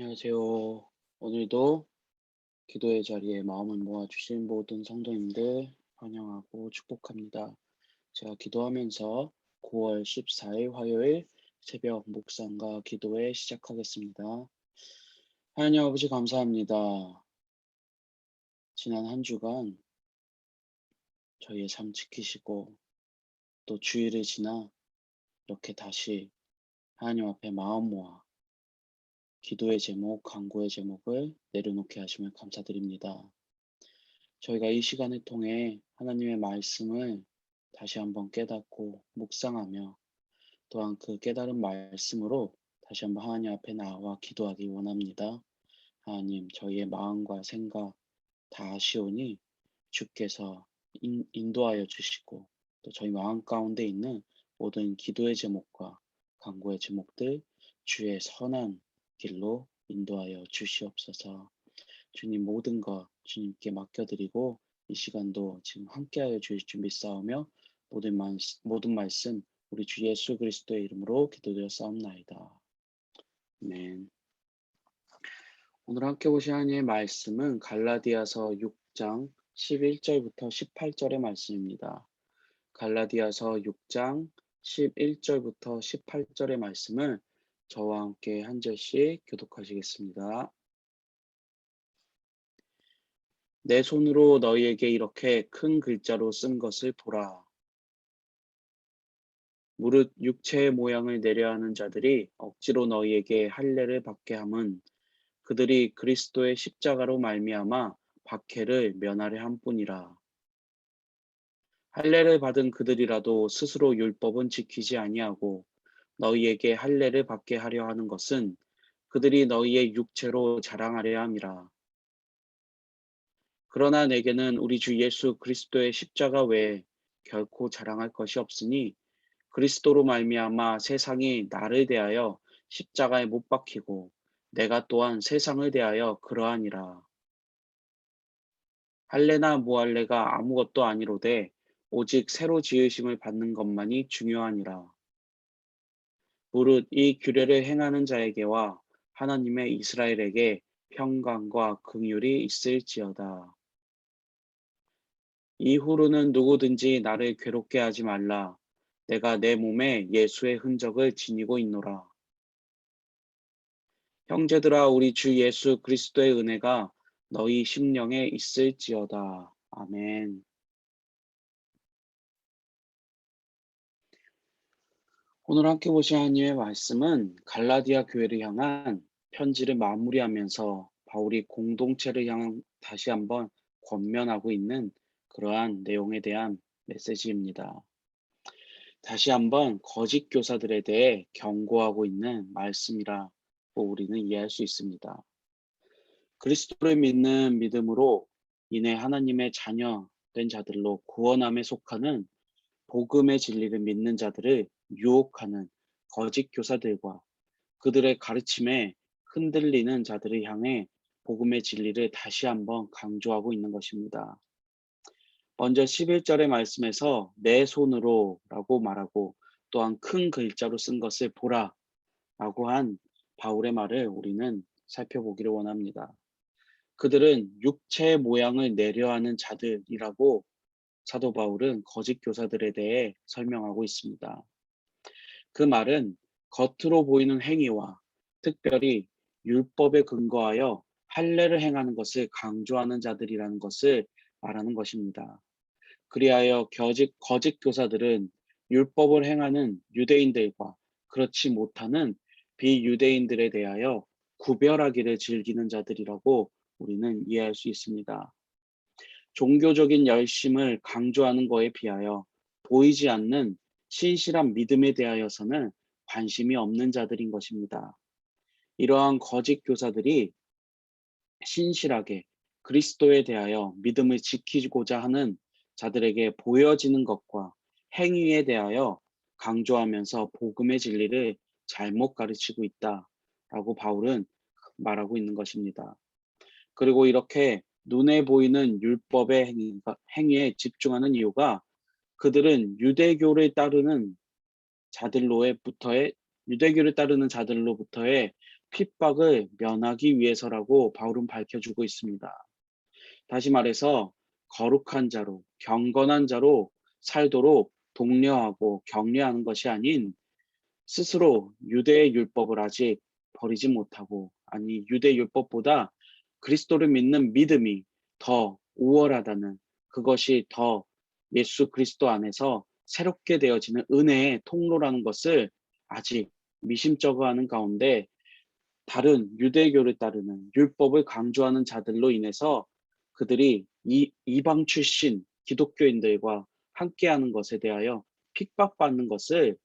안녕하세요. 오늘도 기도의 자리에 마음을 모아주신 모든 성도님들 환영하고 축복합니다. 제가 기도하면서 9월 14일 화요일 새벽 묵상과 기도회 시작하겠습니다. 하나님 아버지 감사합니다. 지난 한 주간 저희의 삶 지키시고 또 주일을 지나 이렇게 다시 하나님 앞에 마음 모아 기도의 제목, 간구의 제목을 내려놓게 하시면 감사드립니다. 저희가 이 시간을 통해 하나님의 말씀을 다시 한번 깨닫고 묵상하며 또한 그 깨달은 말씀으로 다시 한번 하나님 앞에 나와 기도하기 원합니다. 하나님, 저희의 마음과 생각 다 아시오니 주께서 인도하여 주시고 또 저희 마음 가운데 있는 모든 기도의 제목과 간구의 제목들 주의 선한 길로 인도하여 주시옵소서. 주님 모든 것 주님께 맡겨드리고 이 시간도 지금 함께하여 주실 줄 믿사오며 모든 말씀 우리 주 예수 그리스도의 이름으로 기도드렸사옵나이다. 아멘. 오늘 함께 보실 하나님의 말씀은 갈라디아서 6장 11절부터 18절의 말씀입니다. 갈라디아서 6장 11절부터 18절의 말씀을 저와 함께 한 절씩 교독하시겠습니다. 내 손으로 너희에게 이렇게 큰 글자로 쓴 것을 보라. 무릇 육체의 모양을 내려하는 자들이 억지로 너희에게 할례를 받게 함은 그들이 그리스도의 십자가로 말미암아 박해를 면하려 함뿐이라. 할례를 받은 그들이라도 스스로 율법은 지키지 아니하고 너희에게 할례를 받게 하려 하는 것은 그들이 너희의 육체로 자랑하려 함이라. 그러나 내게는 우리 주 예수 그리스도의 십자가 외에 결코 자랑할 것이 없으니 그리스도로 말미암아 세상이 나를 대하여 십자가에 못 박히고 내가 또한 세상을 대하여 그러하니라. 할례나 무할례가 아무것도 아니로되 오직 새로 지으심을 받는 것만이 중요하니라. 무릇 이 규례를 행하는 자에게와 하나님의 이스라엘에게 평강과 긍휼이 있을지어다. 이후로는 누구든지 나를 괴롭게 하지 말라. 내가 내 몸에 예수의 흔적을 지니고 있노라. 형제들아 우리 주 예수 그리스도의 은혜가 너희 심령에 있을지어다. 아멘. 오늘 함께 보실 하나님의 말씀은 갈라디아 교회를 향한 편지를 마무리하면서 바울이 공동체를 향한 다시 한번 권면하고 있는 그러한 내용에 대한 메시지입니다. 다시 한번 거짓 교사들에 대해 경고하고 있는 말씀이라고 우리는 이해할 수 있습니다. 그리스도를 믿는 믿음으로 인해 하나님의 자녀 된 자들로 구원함에 속하는 복음의 진리를 믿는 자들을 유혹하는 거짓 교사들과 그들의 가르침에 흔들리는 자들을 향해 복음의 진리를 다시 한번 강조하고 있는 것입니다. 먼저 11절의 말씀에서 내 손으로 라고 말하고 또한 큰 글자로 쓴 것을 보라 라고 한 바울의 말을 우리는 살펴보기를 원합니다. 그들은 육체의 모양을 내려하는 자들이라고 사도 바울은 거짓 교사들에 대해 설명하고 있습니다. 그 말은 겉으로 보이는 행위와 특별히 율법에 근거하여 할례를 행하는 것을 강조하는 자들이라는 것을 말하는 것입니다. 그리하여 거짓 교사들은 율법을 행하는 유대인들과 그렇지 못하는 비유대인들에 대하여 구별하기를 즐기는 자들이라고 우리는 이해할 수 있습니다. 종교적인 열심을 강조하는 것에 비하여 보이지 않는 신실한 믿음에 대하여서는 관심이 없는 자들인 것입니다. 이러한 거짓 교사들이 신실하게 그리스도에 대하여 믿음을 지키고자 하는 자들에게 보여지는 것과 행위에 대하여 강조하면서 복음의 진리를 잘못 가르치고 있다라고 바울은 말하고 있는 것입니다. 그리고 이렇게 눈에 보이는 율법의 행위에 집중하는 이유가 그들은 자들로부터의 유대교를 따르는 자들로부터의 핍박을 면하기 위해서라고 바울은 밝혀주고 있습니다. 다시 말해서 거룩한 자로, 경건한 자로 살도록 독려하고 격려하는 것이 아닌 스스로 유대의 율법을 아직 버리지 못하고, 아니 유대 율법보다 그리스도를 믿는 믿음이 더 우월하다는, 그것이 더 예수 그리스도 안에서 새롭게 되어지는 은혜의 통로라는 것을 아직 미심쩍어하는 가운데, 다른 유대교를 따르는 율법을 강조하는 자들로 인해서 그들이 이방 출신 기독교인들과 함께하는 것에 대하여 핍박받는 것을,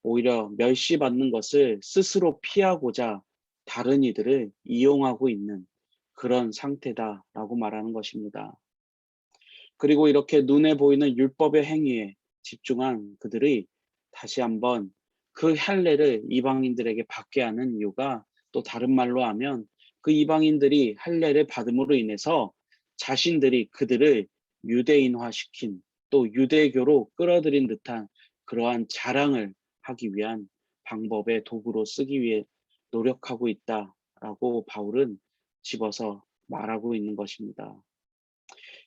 오히려 멸시받는 것을 스스로 피하고자 다른 이들을 이용하고 있는 그런 상태다라고 말하는 것입니다. 그리고 이렇게 눈에 보이는 율법의 행위에 집중한 그들이 다시 한번 그 할례를 이방인들에게 받게 하는 이유가, 또 다른 말로 하면 그 이방인들이 할례를 받음으로 인해서 자신들이 그들을 유대인화시킨, 또 유대교로 끌어들인 듯한 그러한 자랑을 하기 위한 방법의 도구로 쓰기 위해 노력하고 있다라고 바울은 집어서 말하고 있는 것입니다.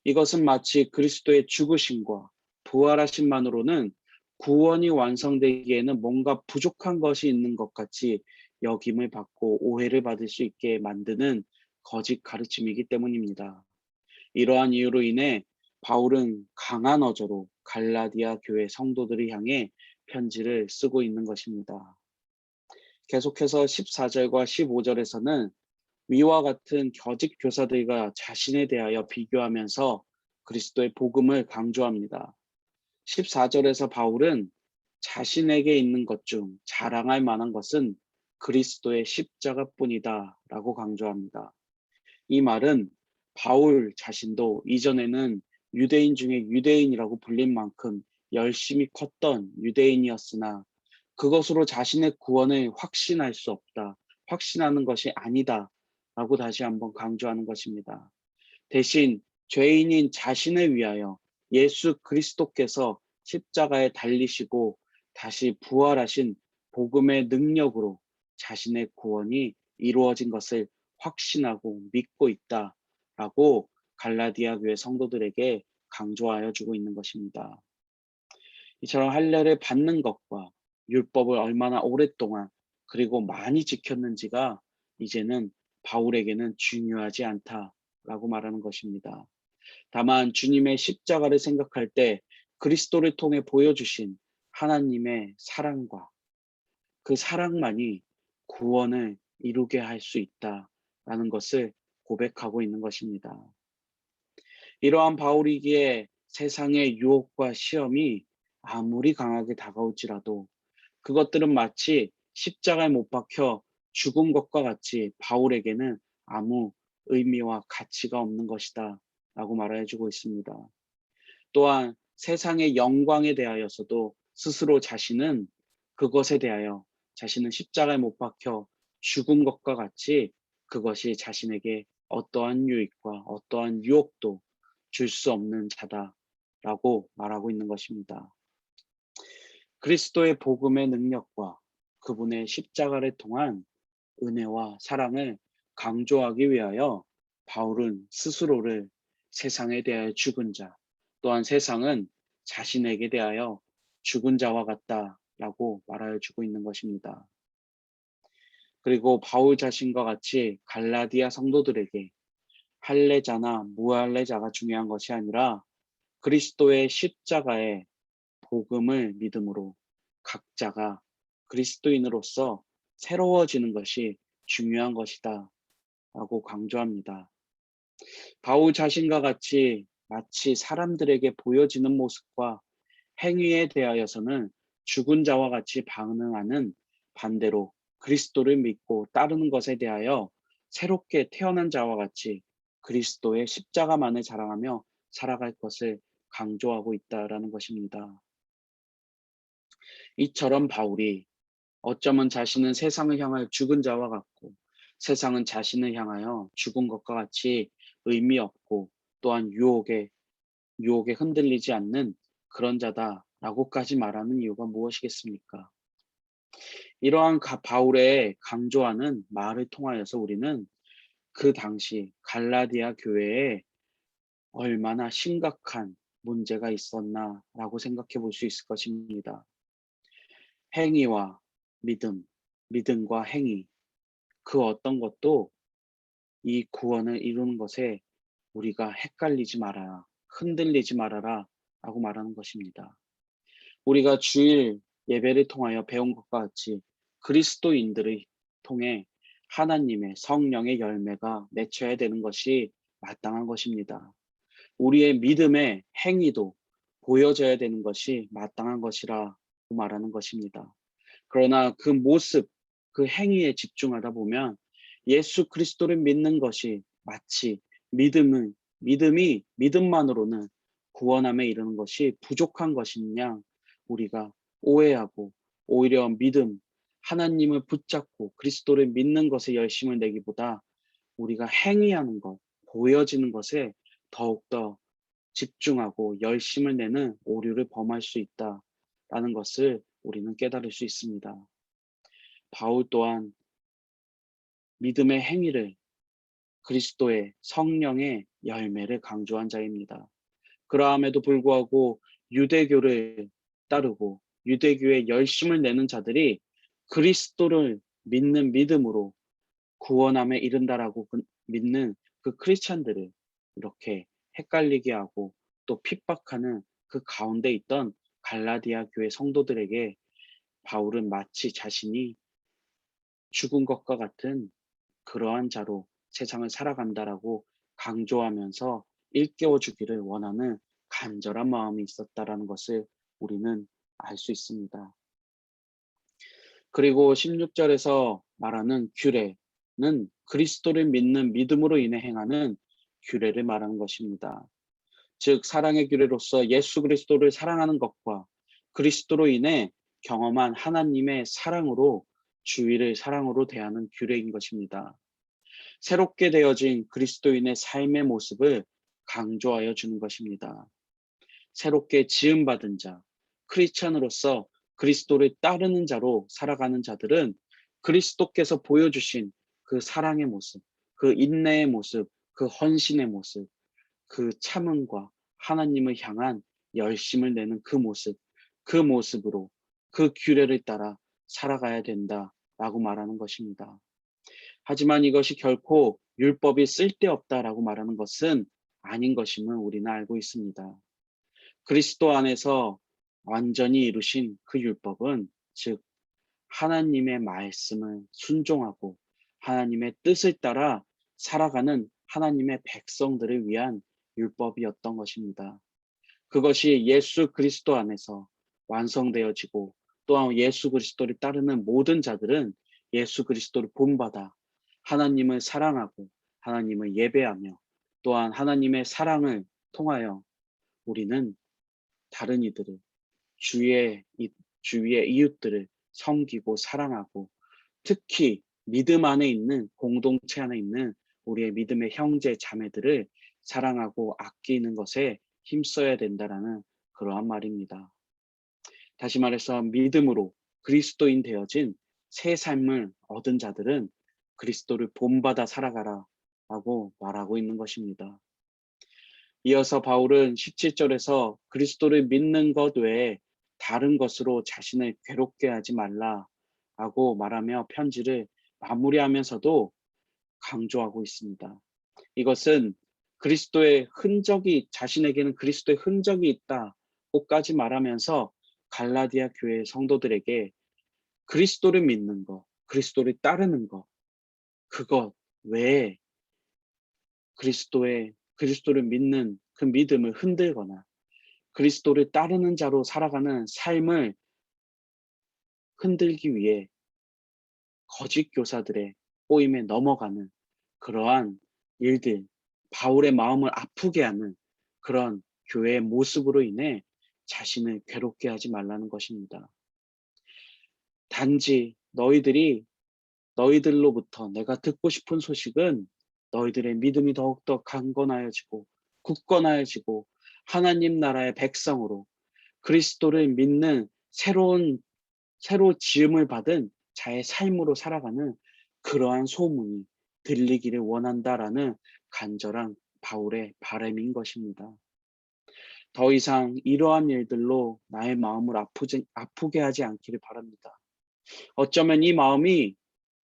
이것은 마치 그리스도의 죽으심과 부활하심만으로는 구원이 완성되기에는 뭔가 부족한 것이 있는 것 같이 여김을 받고 오해를 받을 수 있게 만드는 거짓 가르침이기 때문입니다. 이러한 이유로 인해 바울은 강한 어조로 갈라디아 교회 성도들을 향해 편지를 쓰고 있는 것입니다. 계속해서 14절과 15절에서는 위와 같은 거짓 교사들과 자신에 대하여 비교하면서 그리스도의 복음을 강조합니다. 14절에서 바울은 자신에게 있는 것 중 자랑할 만한 것은 그리스도의 십자가뿐이다 라고 강조합니다. 이 말은 바울 자신도 이전에는 유대인 중에 유대인이라고 불린 만큼 열심히 컸던 유대인이었으나 그것으로 자신의 구원을 확신할 수 없다, 확신하는 것이 아니다 라고 다시 한번 강조하는 것입니다. 대신 죄인인 자신을 위하여 예수 그리스도께서 십자가에 달리시고 다시 부활하신 복음의 능력으로 자신의 구원이 이루어진 것을 확신하고 믿고 있다라고 갈라디아 교회 성도들에게 강조하여 주고 있는 것입니다. 이처럼 할례를 받는 것과 율법을 얼마나 오랫동안 그리고 많이 지켰는지가 이제는 바울에게는 중요하지 않다라고 말하는 것입니다. 다만 주님의 십자가를 생각할 때 그리스도를 통해 보여주신 하나님의 사랑과 그 사랑만이 구원을 이루게 할 수 있다라는 것을 고백하고 있는 것입니다. 이러한 바울이기에 세상의 유혹과 시험이 아무리 강하게 다가올지라도 그것들은 마치 십자가에 못 박혀 죽은 것과 같이 바울에게는 아무 의미와 가치가 없는 것이다 라고 말해주고 있습니다. 또한 세상의 영광에 대하여서도 스스로 자신은 그것에 대하여 자신은 십자가에 못 박혀 죽은 것과 같이 그것이 자신에게 어떠한 유익과 어떠한 유혹도 줄 수 없는 자다라고 말하고 있는 것입니다. 그리스도의 복음의 능력과 그분의 십자가를 통한 은혜와 사랑을 강조하기 위하여 바울은 스스로를 세상에 대하여 죽은 자, 또한 세상은 자신에게 대하여 죽은 자와 같다라고 말하여 주고 있는 것입니다. 그리고 바울 자신과 같이 갈라디아 성도들에게 할례자나 무할례자가 중요한 것이 아니라 그리스도의 십자가의 복음을 믿음으로 각자가 그리스도인으로서 새로워지는 것이 중요한 것이다 라고 강조합니다. 바울 자신과 같이 마치 사람들에게 보여지는 모습과 행위에 대하여서는 죽은 자와 같이 반응하는, 반대로 그리스도를 믿고 따르는 것에 대하여 새롭게 태어난 자와 같이 그리스도의 십자가만을 자랑하며 살아갈 것을 강조하고 있다라는 것입니다. 이처럼 바울이 어쩌면 자신은 세상을 향하여 죽은 자와 같고 세상은 자신을 향하여 죽은 것과 같이 의미 없고 또한 유혹에 흔들리지 않는 그런 자다라고까지 말하는 이유가 무엇이겠습니까? 이러한 바울의 강조하는 말을 통하여서 우리는 그 당시 갈라디아 교회에 얼마나 심각한 문제가 있었나라고 생각해 볼 수 있을 것입니다. 행위와 믿음, 믿음과 행위, 그 어떤 것도 이 구원을 이루는 것에 우리가 헷갈리지 말아라, 흔들리지 말아라 라고 말하는 것입니다. 우리가 주일 예배를 통하여 배운 것과 같이 그리스도인들을 통해 하나님의 성령의 열매가 맺혀야 되는 것이 마땅한 것입니다. 우리의 믿음의 행위도 보여져야 되는 것이 마땅한 것이라고 말하는 것입니다. 그러나 그 모습, 그 행위에 집중하다 보면 예수 그리스도를 믿는 것이 마치 믿음이 믿음만으로는 구원함에 이르는 것이 부족한 것이냐 우리가 오해하고 오히려 믿음, 하나님을 붙잡고 그리스도를 믿는 것에 열심을 내기보다 우리가 행위하는 것, 보여지는 것에 더욱더 집중하고 열심을 내는 오류를 범할 수 있다라는 것을 우리는 깨달을 수 있습니다. 바울 또한 믿음의 행위를 그리스도의 성령의 열매를 강조한 자입니다. 그러함에도 불구하고 유대교를 따르고 유대교에 열심을 내는 자들이 그리스도를 믿는 믿음으로 구원함에 이른다라고 믿는 그 크리스찬들을 이렇게 헷갈리게 하고 또 핍박하는 그 가운데 있던 갈라디아 교회 성도들에게 바울은 마치 자신이 죽은 것과 같은 그러한 자로 세상을 살아간다라고 강조하면서 일깨워 주기를 원하는 간절한 마음이 있었다라는 것을 우리는 알 수 있습니다. 그리고 16절에서 말하는 규례는 그리스도를 믿는 믿음으로 인해 행하는 규례를 말하는 것입니다. 즉 사랑의 규례로서 예수 그리스도를 사랑하는 것과 그리스도로 인해 경험한 하나님의 사랑으로 주위를 사랑으로 대하는 규례인 것입니다. 새롭게 되어진 그리스도인의 삶의 모습을 강조하여 주는 것입니다. 새롭게 지음받은 자, 크리스천으로서 그리스도를 따르는 자로 살아가는 자들은 그리스도께서 보여주신 그 사랑의 모습, 그 인내의 모습, 그 헌신의 모습, 그 참음과 하나님을 향한 열심을 내는 그 모습, 그 모습으로 그 규례를 따라 살아가야 된다라고 말하는 것입니다. 하지만 이것이 결코 율법이 쓸데없다라고 말하는 것은 아닌 것임을 우리는 알고 있습니다. 그리스도 안에서 완전히 이루신 그 율법은 즉 하나님의 말씀을 순종하고 하나님의 뜻을 따라 살아가는 하나님의 백성들을 위한 율법이었던 것입니다. 그것이 예수 그리스도 안에서 완성되어지고 또한 예수 그리스도를 따르는 모든 자들은 예수 그리스도를 본받아 하나님을 사랑하고 하나님을 예배하며 또한 하나님의 사랑을 통하여 우리는 다른 이들을 주위의 이웃들을 섬기고 사랑하고 특히 믿음 안에 있는 공동체 안에 있는 우리의 믿음의 형제 자매들을 사랑하고 아끼는 것에 힘써야 된다라는 그러한 말입니다. 다시 말해서 믿음으로 그리스도인 되어진 새 삶을 얻은 자들은 그리스도를 본받아 살아가라 라고 말하고 있는 것입니다. 이어서 바울은 17절에서 그리스도를 믿는 것 외에 다른 것으로 자신을 괴롭게 하지 말라라고 말하며 편지를 마무리하면서도 강조하고 있습니다. 이것은 그리스도의 흔적이 자신에게는 그리스도의 흔적이 있다고까지 말하면서 갈라디아 교회 성도들에게 그리스도를 믿는 것, 그리스도를 따르는 것, 그것 외에 그리스도를 믿는 그 믿음을 흔들거나 그리스도를 따르는 자로 살아가는 삶을 흔들기 위해 거짓 교사들의 꼬임에 넘어가는 그러한 일들, 바울의 마음을 아프게 하는 그런 교회의 모습으로 인해 자신을 괴롭게 하지 말라는 것입니다. 단지 너희들로부터 내가 듣고 싶은 소식은 너희들의 믿음이 더욱더 강건하여지고 굳건하여지고 하나님 나라의 백성으로 그리스도를 믿는 새로 지음을 받은 자의 삶으로 살아가는 그러한 소문이 들리기를 원한다라는 간절한 바울의 바람인 것입니다. 더 이상 이러한 일들로 나의 마음을 아프게 하지 않기를 바랍니다. 어쩌면 이 마음이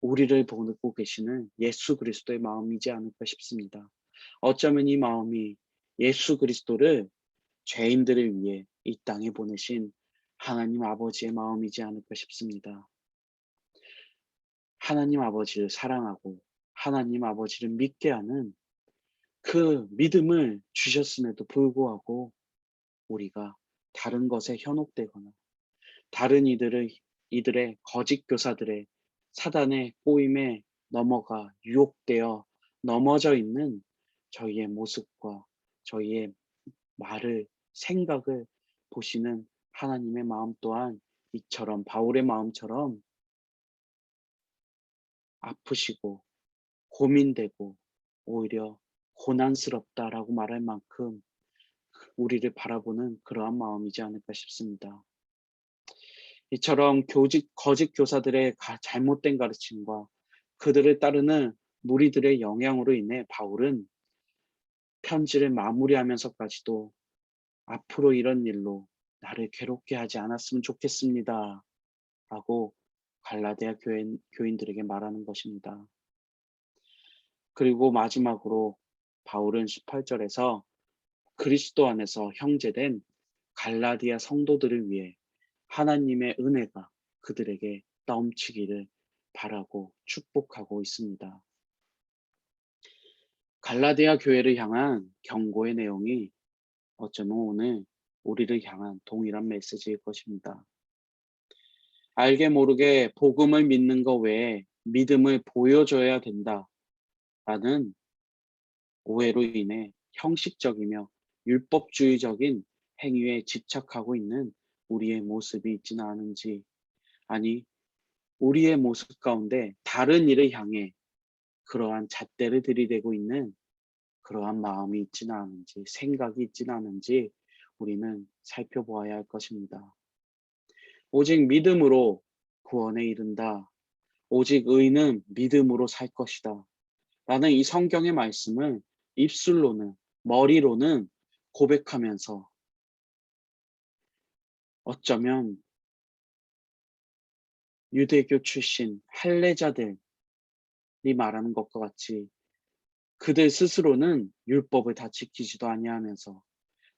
우리를 보고 계시는 예수 그리스도의 마음이지 않을까 싶습니다. 어쩌면 이 마음이 예수 그리스도를 죄인들을 위해 이 땅에 보내신 하나님 아버지의 마음이지 않을까 싶습니다. 하나님 아버지를 사랑하고 하나님 아버지를 믿게 하는 그 믿음을 주셨음에도 불구하고 우리가 다른 것에 현혹되거나 다른 이들의 거짓 교사들의 사단의 꼬임에 넘어가 유혹되어 넘어져 있는 저희의 모습과 저희의 말을 생각을 보시는 하나님의 마음 또한 이처럼 바울의 마음처럼 아프시고 고민되고 오히려 고난스럽다라고 말할 만큼 우리를 바라보는 그러한 마음이지 않을까 싶습니다. 이처럼 거짓 교사들의 잘못된 가르침과 그들을 따르는 무리들의 영향으로 인해 바울은 편지를 마무리하면서까지도 앞으로 이런 일로 나를 괴롭게 하지 않았으면 좋겠습니다. 라고 갈라디아 교인들에게 말하는 것입니다. 그리고 마지막으로 바울은 18절에서 그리스도 안에서 형제된 갈라디아 성도들을 위해 하나님의 은혜가 그들에게 넘치기를 바라고 축복하고 있습니다. 갈라디아 교회를 향한 경고의 내용이 어쩌면 오늘 우리를 향한 동일한 메시지일 것입니다. 알게 모르게 복음을 믿는 것 외에 믿음을 보여줘야 된다라는 오해로 인해 형식적이며 율법주의적인 행위에 집착하고 있는 우리의 모습이 있지는 않은지, 아니 우리의 모습 가운데 다른 일을 향해 그러한 잣대를 들이대고 있는 그러한 마음이 있지는 않은지, 생각이 있지는 않은지 우리는 살펴보아야 할 것입니다. 오직 믿음으로 구원에 이른다. 오직 의인은 믿음으로 살 것이다. 라는 이 성경의 말씀을 입술로는, 머리로는 고백하면서 어쩌면 유대교 출신 할례자들이 말하는 것과 같이 그들 스스로는 율법을 다 지키지도 아니하면서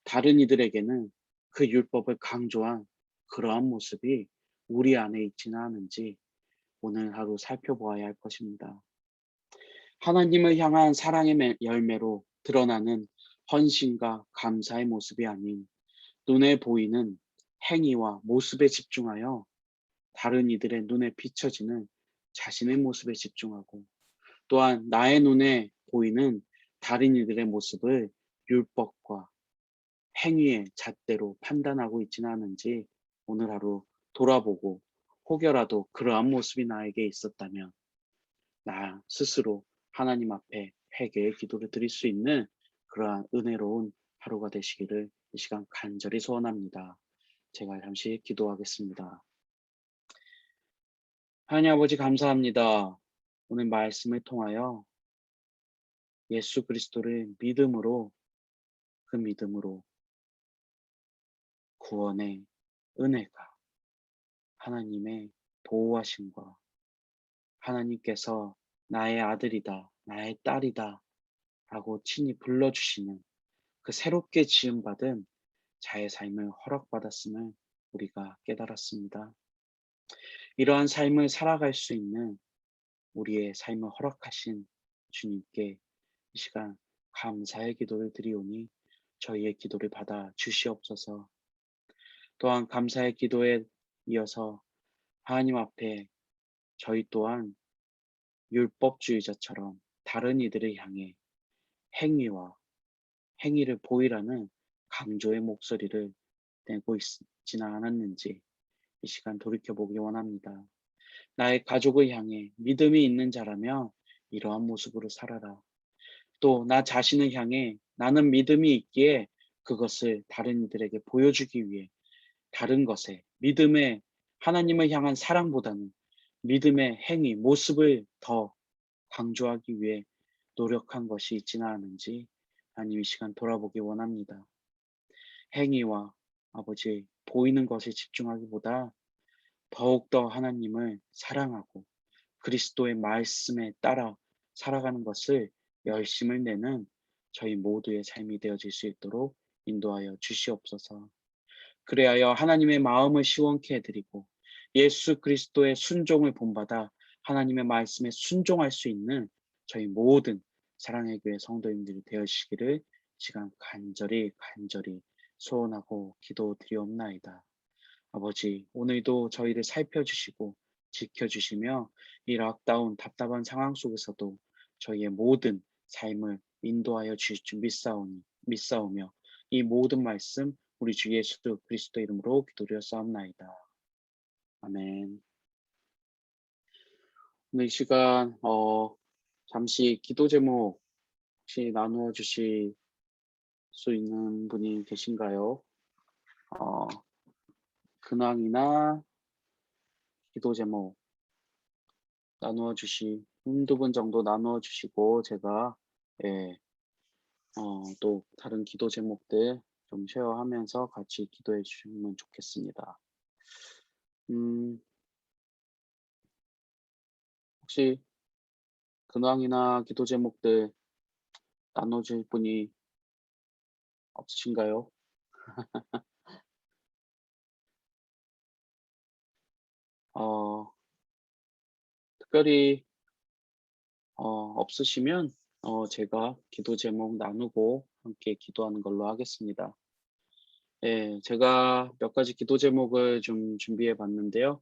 다른 이들에게는 그 율법을 강조한 그러한 모습이 우리 안에 있지는 않은지 오늘 하루 살펴보아야 할 것입니다. 하나님을 향한 사랑의 열매로 드러나는 헌신과 감사의 모습이 아닌 눈에 보이는 행위와 모습에 집중하여 다른 이들의 눈에 비춰지는 자신의 모습에 집중하고 또한 나의 눈에 보이는 다른 이들의 모습을 율법과 행위의 잣대로 판단하고 있지는 않은지 오늘 하루 돌아보고 혹여라도 그러한 모습이 나에게 있었다면 나 스스로 하나님 앞에 회개의 기도를 드릴 수 있는 그러한 은혜로운 하루가 되시기를 이 시간 간절히 소원합니다. 제가 잠시 기도하겠습니다. 하나님 아버지 감사합니다. 오늘 말씀을 통하여 예수 그리스도를 믿음으로 그 믿음으로 구원의 은혜가 하나님의 보호하심과 하나님께서 나의 아들이다, 나의 딸이다 라고 친히 불러주시는 그 새롭게 지음받은 자의 삶을 허락받았음을 우리가 깨달았습니다. 이러한 삶을 살아갈 수 있는 우리의 삶을 허락하신 주님께 이 시간 감사의 기도를 드리오니 저희의 기도를 받아 주시옵소서. 또한 감사의 기도에 이어서 하나님 앞에 저희 또한 율법주의자처럼 다른 이들을 향해 행위와 행위를 보이라는 강조의 목소리를 내고 있지는 않았는지 이 시간 돌이켜보기 원합니다. 나의 가족을 향해 믿음이 있는 자라면 이러한 모습으로 살아라. 또 나 자신을 향해 나는 믿음이 있기에 그것을 다른 이들에게 보여주기 위해 다른 것에 믿음의 하나님을 향한 사랑보다는 믿음의 행위, 모습을 더 강조하기 위해 노력한 것이 있지는 않은지 하나님 이 시간 돌아보기 원합니다. 행위와 아버지 보이는 것에 집중하기보다 더욱더 하나님을 사랑하고 그리스도의 말씀에 따라 살아가는 것을 열심을 내는 저희 모두의 삶이 되어질 수 있도록 인도하여 주시옵소서. 그리하여 하나님의 마음을 시원케 해드리고 예수 그리스도의 순종을 본받아 하나님의 말씀에 순종할 수 있는 저희 모든 사랑의 교회 성도님들이 되어주시기를 시간 간절히 소원하고 기도드리옵나이다. 아버지, 오늘도 저희를 살펴주시고 지켜주시며 이 락다운 답답한 상황 속에서도 저희의 모든 삶을 인도하여 주실 줄 믿사오며 이 모든 말씀 우리 주 예수 그리스도 이름으로 기도드렸사옵나이다. 아멘. 오늘 이 시간 잠시 기도 제목 혹시 나누어 주실 수 있는 분이 계신가요? 근황이나 기도 제목 나누어 한두 분 정도 나누어 주시고 제가 예, 또 다른 기도 제목들 좀 쉐어하면서 같이 기도해 주시면 좋겠습니다. 음, 혹시 근황이나 기도 제목들 나눠줄 분이 없으신가요? 어, 특별히 없으시면 제가 기도 제목 나누고 함께 기도하는 걸로 하겠습니다. 예, 제가 몇 가지 기도 제목을 좀 준비해 봤는데요.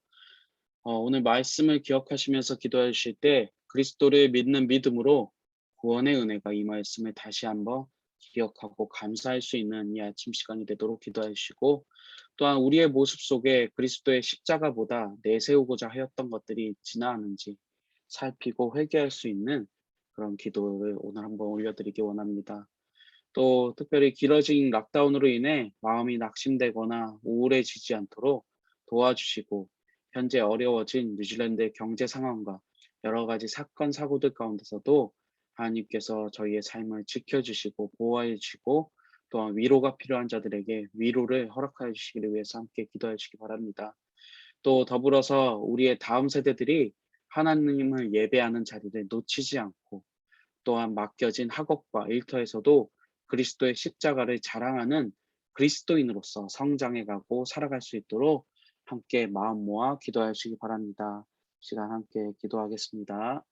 오늘 말씀을 기억하시면서 기도해 주실 때 그리스도를 믿는 믿음으로 구원의 은혜가 이 말씀을 다시 한번 기억하고 감사할 수 있는 이 아침 시간이 되도록 기도해 주시고 또한 우리의 모습 속에 그리스도의 십자가보다 내세우고자 하였던 것들이 있지는 않은지 살피고 회개할 수 있는 그런 기도를 오늘 한번 올려드리기 원합니다. 또 특별히 길어진 락다운으로 인해 마음이 낙심되거나 우울해지지 않도록 도와주시고 현재 어려워진 뉴질랜드의 경제 상황과 여러 가지 사건 사고들 가운데서도 하나님께서 저희의 삶을 지켜주시고 보호해 주시고 또한 위로가 필요한 자들에게 위로를 허락하여 주시기를 위해서 함께 기도해 주시기 바랍니다. 또 더불어서 우리의 다음 세대들이 하나님을 예배하는 자리를 놓치지 않고 또한 맡겨진 학업과 일터에서도 그리스도의 십자가를 자랑하는 그리스도인으로서 성장해 가고 살아갈 수 있도록 함께 마음 모아 기도하시기 바랍니다. 시간 함께 기도하겠습니다.